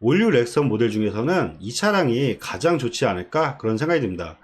올류 렉선 모델 중에서는 이 차량이 가장 좋지 않을까 그런 생각이 듭니다.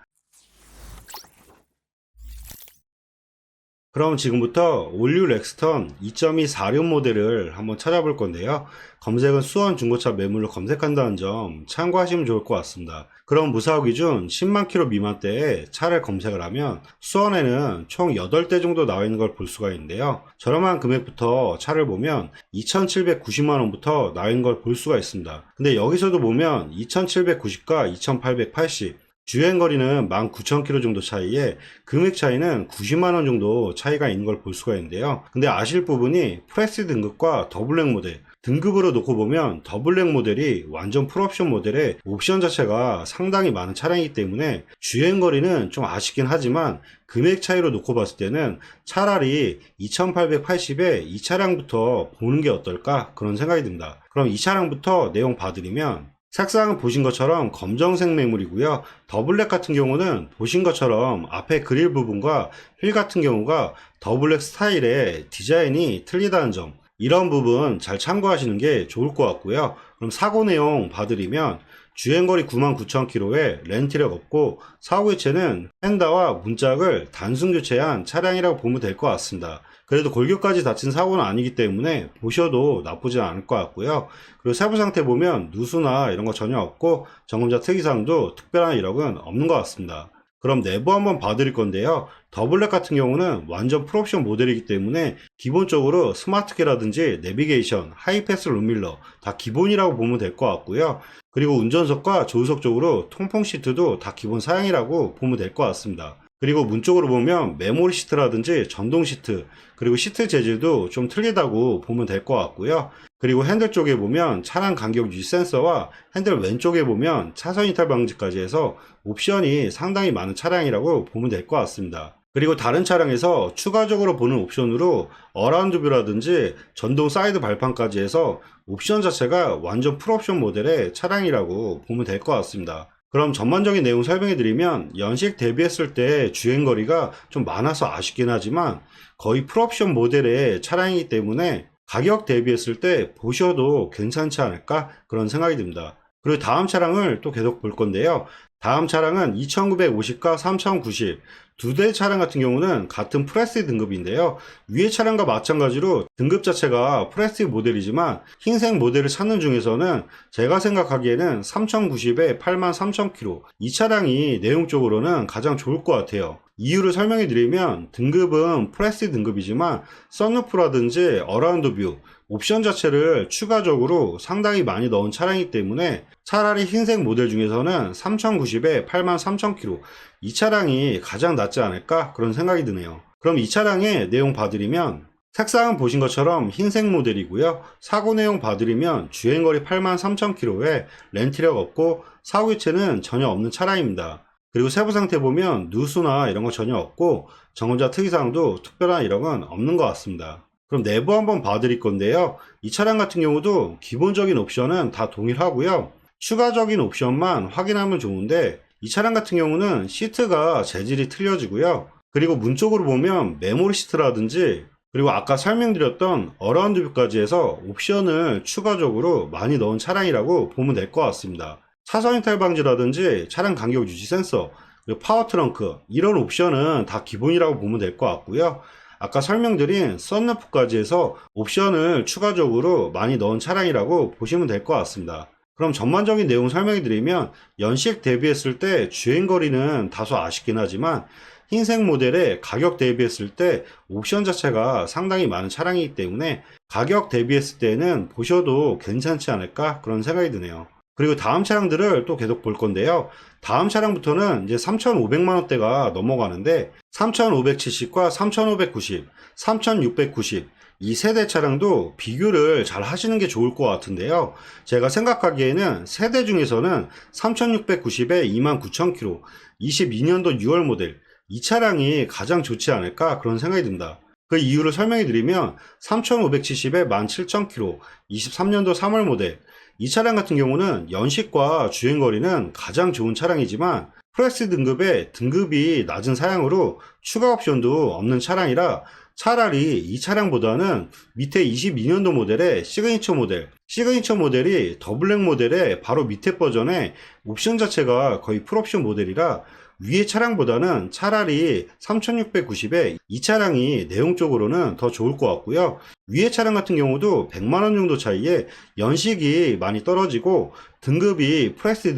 그럼 지금부터 올류 렉스턴 2.2 4륜 모델을 한번 찾아볼 건데요. 검색은 수원 중고차 매물로 검색한다는 점 참고하시면 좋을 것 같습니다. 그럼 무사고 기준 10만 킬로 미만대에 차를 검색을 하면 수원에는 총 8대 정도 나와 있는 걸 볼 수가 있는데요. 저렴한 금액부터 차를 보면 2,790만원부터 나와 있는 걸 볼 수가 있습니다. 근데 여기서도 보면 2,790과 2,880 주행거리는 19,000km 정도 차이에 금액 차이는 90만원 정도 차이가 있는 걸 볼 수가 있는데요. 근데 아실 부분이 프레스 등급과 더블랙 모델, 등급으로 놓고 보면 더블랙 모델이 완전 풀옵션 모델의 옵션 자체가 상당히 많은 차량이기 때문에 주행거리는 좀 아쉽긴 하지만 금액 차이로 놓고 봤을 때는 차라리 2880에 이 차량부터 보는 게 어떨까 그런 생각이 듭니다. 그럼 이 차량부터 내용 봐드리면 색상은 보신 것처럼 검정색 매물이고요. 더블랙 같은 경우는 보신 것처럼 앞에 그릴 부분과 휠 같은 경우가 더블랙 스타일의 디자인이 틀리다는 점, 이런 부분 잘 참고하시는 게 좋을 것 같고요. 그럼 사고 내용 봐드리면 주행거리 99,000km에 렌트력 없고 사고 교체는 펜다와 문짝을 단순 교체한 차량이라고 보면 될 것 같습니다. 그래도 골격까지 다친 사고는 아니기 때문에 보셔도 나쁘지 않을 것 같고요. 그리고 세부 상태 보면 누수나 이런 거 전혀 없고 점검자 특이사항도 특별한 이력은 없는 것 같습니다. 그럼 내부 한번 봐드릴 건데요. 더블랙 같은 경우는 완전 풀옵션 모델이기 때문에 기본적으로 스마트키라든지 내비게이션, 하이패스 룸밀러 다 기본이라고 보면 될 것 같고요. 그리고 운전석과 조수석 쪽으로 통풍 시트도 다 기본 사양이라고 보면 될 것 같습니다. 그리고 문 쪽으로 보면 메모리 시트라든지 전동 시트, 그리고 시트 재질도 좀 틀리다고 보면 될 것 같고요. 그리고 핸들 쪽에 보면 차량 간격 유지 센서와 핸들 왼쪽에 보면 차선 이탈 방지까지 해서 옵션이 상당히 많은 차량이라고 보면 될 것 같습니다. 그리고 다른 차량에서 추가적으로 보는 옵션으로 어라운드 뷰라든지 전동 사이드 발판까지 해서 옵션 자체가 완전 풀옵션 모델의 차량이라고 보면 될 것 같습니다. 그럼 전반적인 내용 설명해 드리면 연식 대비했을 때 주행거리가 좀 많아서 아쉽긴 하지만 거의 풀옵션 모델의 차량이기 때문에 가격 대비했을 때 보셔도 괜찮지 않을까 그런 생각이 듭니다. 그리고 다음 차량을 또 계속 볼 건데요. 다음 차량은 2950과 3090 두 대 차량 같은 경우는 같은 프레스티 등급인데요. 위의 차량과 마찬가지로 등급 자체가 프레스티 모델이지만 흰색 모델을 찾는 중에서는 제가 생각하기에는 3090에 83,000km 이 차량이 내용적으로는 가장 좋을 것 같아요. 이유를 설명해 드리면 등급은 프레스티 등급이지만 썬루프라든지 어라운드 뷰 옵션 자체를 추가적으로 상당히 많이 넣은 차량이기 때문에 차라리 흰색 모델 중에서는 3090에 83,000km 이 차량이 가장 낫지 않을까 그런 생각이 드네요. 그럼 이 차량의 내용 봐드리면 색상은 보신 것처럼 흰색 모델이고요. 사고 내용 봐드리면 주행거리 83,000km에 렌트력 없고 사고 교체는 전혀 없는 차량입니다. 그리고 세부 상태 보면 누수나 이런 거 전혀 없고 점검자 특이사항도 특별한 이력은 없는 것 같습니다. 그럼 내부 한번 봐드릴 건데요. 이 차량 같은 경우도 기본적인 옵션은 다 동일하고요. 추가적인 옵션만 확인하면 좋은데 이 차량 같은 경우는 시트가 재질이 틀려지고요. 그리고 문 쪽으로 보면 메모리 시트라든지 그리고 아까 설명드렸던 어라운드 뷰까지 해서 옵션을 추가적으로 많이 넣은 차량이라고 보면 될 것 같습니다. 차선 이탈 방지라든지 차량 간격 유지 센서, 그리고 파워 트렁크 이런 옵션은 다 기본이라고 보면 될 것 같고요. 아까 설명드린 썬루프까지 해서 옵션을 추가적으로 많이 넣은 차량이라고 보시면 될 것 같습니다. 그럼 전반적인 내용 설명해 드리면 연식 대비했을 때 주행거리는 다소 아쉽긴 하지만 흰색 모델의 가격 대비했을 때 옵션 자체가 상당히 많은 차량이기 때문에 가격 대비했을 때는 보셔도 괜찮지 않을까 그런 생각이 드네요. 그리고 다음 차량들을 또 계속 볼 건데요. 다음 차량부터는 이제 3,500만원대가 넘어가는데 3,570과 3,590, 3,690 이 세대 차량도 비교를 잘 하시는 게 좋을 것 같은데요. 제가 생각하기에는 세대 중에서는 3,690에 29,000km, 22년도 6월 모델 이 차량이 가장 좋지 않을까 그런 생각이 듭니다. 그 이유를 설명해 드리면 3,570에 17,000km, 23년도 3월 모델 이 차량 같은 경우는 연식과 주행거리는 가장 좋은 차량이지만 프레스 등급의 등급이 낮은 사양으로 추가 옵션도 없는 차량이라 차라리 이 차량보다는 밑에 22년도 모델의 시그니처 모델이 더블랙 모델의 바로 밑에 버전의 옵션 자체가 거의 풀옵션 모델이라 위의 차량보다는 차라리 3690에 이 차량이 내용적으로는 더 좋을 것 같고요. 위의 차량 같은 경우도 100만원 정도 차이에 연식이 많이 떨어지고 등급이 프레스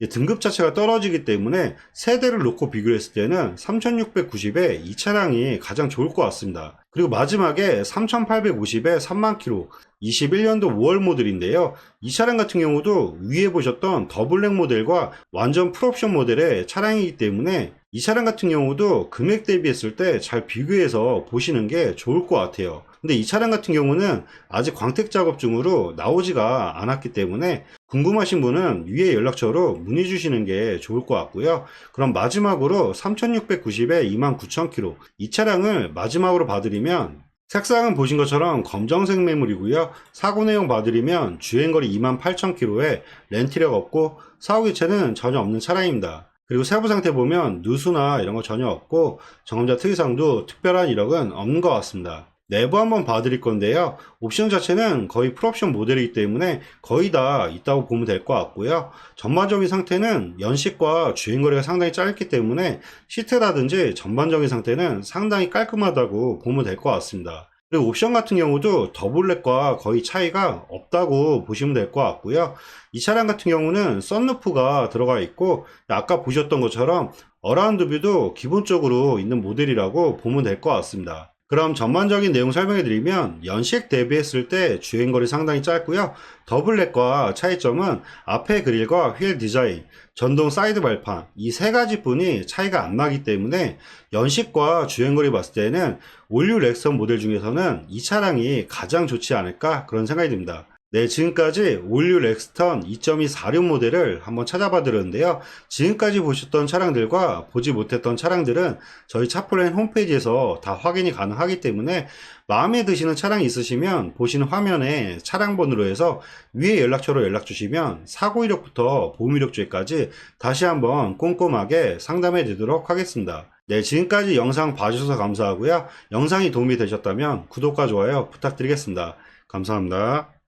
등급 자체가 떨어지기 때문에 세대를 놓고 비교했을 때는 3690에 이 차량이 가장 좋을 것 같습니다. 그리고 마지막에 3850에 3만km 21년도 5월 모델인데요. 이 차량 같은 경우도 위에 보셨던 더블랙 모델과 완전 풀옵션 모델의 차량이기 때문에 이 차량 같은 경우도 금액 대비했을 때 잘 비교해서 보시는 게 좋을 것 같아요. 근데 이 차량 같은 경우는 아직 광택 작업 중으로 나오지가 않았기 때문에 궁금하신 분은 위에 연락처로 문의 주시는 게 좋을 것 같고요. 그럼 마지막으로 3690에 29,000km 이 차량을 마지막으로 봐드리면 색상은 보신 것처럼 검정색 매물이고요. 사고 내용 봐드리면 주행거리 28,000km에 렌트력 없고 사후 교체는 전혀 없는 차량입니다. 그리고 세부 상태 보면 누수나 이런 거 전혀 없고 정험자 특이사항도 특별한 이력은 없는 것 같습니다. 내부 한번 봐드릴 건데요. 옵션 자체는 거의 풀옵션 모델이기 때문에 거의 다 있다고 보면 될 것 같고요. 전반적인 상태는 연식과 주행거리가 상당히 짧기 때문에 시트라든지 전반적인 상태는 상당히 깔끔하다고 보면 될 것 같습니다. 그리고 옵션 같은 경우도 더블랙과 거의 차이가 없다고 보시면 될 것 같고요. 이 차량 같은 경우는 썬루프가 들어가 있고 아까 보셨던 것처럼 어라운드 뷰도 기본적으로 있는 모델이라고 보면 될 것 같습니다. 그럼 전반적인 내용 설명해 드리면 연식 대비했을 때 주행거리 상당히 짧고요. 더블랙과 차이점은 앞에 그릴과 휠 디자인, 전동 사이드 발판 이 세 가지 뿐이 차이가 안 나기 때문에 연식과 주행거리 봤을 때는 올류 렉선 모델 중에서는 이 차량이 가장 좋지 않을까 그런 생각이 듭니다. 네, 지금까지 올류 렉스턴 2.2 4륜 모델을 한번 찾아봐 드렸는데요. 지금까지 보셨던 차량들과 보지 못했던 차량들은 저희 차폴레인 홈페이지에서 다 확인이 가능하기 때문에 마음에 드시는 차량이 있으시면 보시는 화면에 차량 번호로 해서 위에 연락처로 연락 주시면 사고 이력부터 보험 이력주에까지 다시 한번 꼼꼼하게 상담해 드리도록 하겠습니다. 네, 지금까지 영상 봐주셔서 감사하고요. 영상이 도움이 되셨다면 구독과 좋아요 부탁드리겠습니다. 감사합니다.